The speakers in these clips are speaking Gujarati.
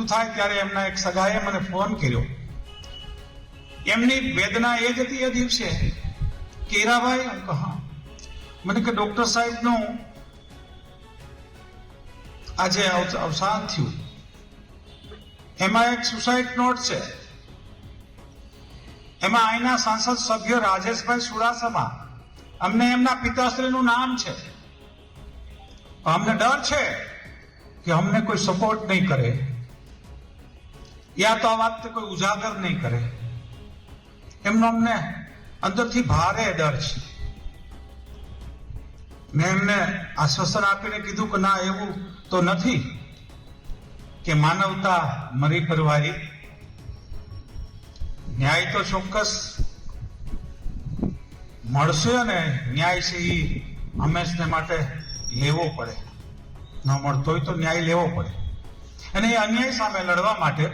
થાય ત્યારે એમના એક સગાએ મને ફોન કર્યો. એમની વેદના એ જ હતી એ દિવસે કે હીરાભાઈ, હું કહું હા. મને કે ડોક્ટર સાહેબનું આજે અવસાન થયું. એમાં એક સુસાઇડ નોટ છે. એમાં અહીંના સાંસદ સભ્ય રાજેશભાઈ ચુડાસમા, અમને એમના પિતાશ્રીનું નામ છે. અમને ડર છે કે અમને કોઈ સપોર્ટ નહીં કરે, યા તો આ વાત કોઈ ઉજાગર નહીં કરે. એમનો અમને અંદરથી ભારે ડર છે. મેં એમને આશ્વાસન આપીને કીધું કે ના, એવું તો નથી કે માનવતા મરી પરવારી. ન્યાય તો ચોક્કસ મળશે અને ન્યાય છે એ હંમેશને માટે લેવો પડે. ન મળતો હોય તો ન્યાય લેવો પડે. અને એ અન્યાય સામે લડવા માટે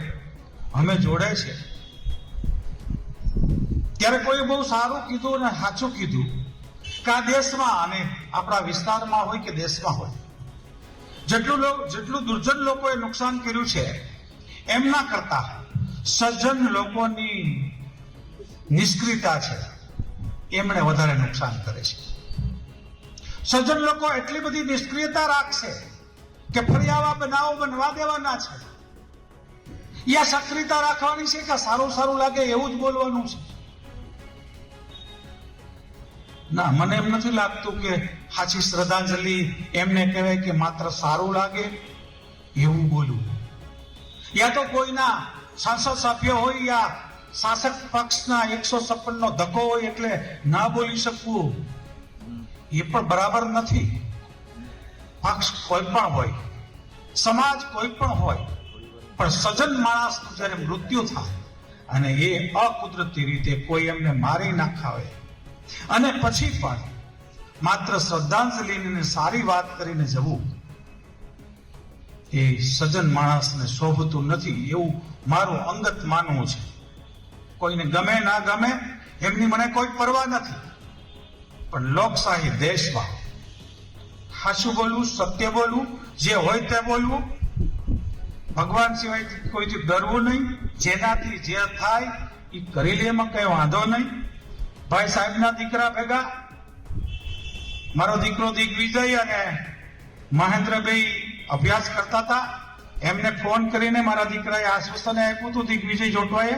અમે જોડે છે. ત્યારે કોઈ બહુ સારું કીધું અને સાચું કીધું કે આ દેશમાં અને આપણા વિસ્તારમાં હોય કે દેશમાં હોય, જેટલું દુર્જન લોકોએ નુકસાન કર્યું છે એમના કરતા સજ્જન લોકોની નિષ્ક્રિયતા છે, એમણે વધારે નુકસાન કરે છે. સજ્જન લોકો એટલી બધી નિષ્ક્રિયતા રાખશે કે ફરી આવા બનાવો બનવા દેવાના છે. યા સક્રિયતા રાખવાની છે કે સારું સારું લાગે એવું જ બોલવાનું છે. ના, મને એમ નથી લાગતું કે સાચી શ્રદ્ધાંજલિ એમને કહેવાય કે માત્ર સારું લાગે એવું બોલવું. યા તો કોઈના સંસદ સભ્ય હોય યા શાસક પક્ષના 156 નો ધક્કો હોય એટલે ના બોલી શકવું, એ પણ બરાબર નથી. પક્ષ કોઈ પણ હોય, સમાજ કોઈ પણ હોય, પણ સજ્જન માણસનું જ્યારે મૃત્યુ થાય અને એ અકુદરતી રીતે કોઈ એમને મારી નાખાવે અને પછી પણ માત્ર શ્રદ્ધાંજલિની સારી વાત કરીને જવું, એ સજ્જન માણસને શોભતું નથી એવું મારું અંગત માનવું છે. કોઈને ગમે ના ગમે એમની મને કોઈ પરવા નથી, પણ લોકશાહી દેશમાં સાચું બોલવું, સત્ય બોલવું, જે હોય તે બોલવું, ભગવાન સિવાય કોઈથી ડરવું નહીં, જેનાથી જે થાય એ કરી લે, એમાં કઈ વાંધો નહીં. ભાઈ સાહેબના દીકરા ભેગા મારો દીકરો દિગ્વિજય અને મહેન્દ્રભાઈ અભ્યાસ કરતા હતા. એમને ફોન કરીને મારા દીકરાએ આશ્વાસન આપ્યું હતું દિગ્વિજય જોટવાએ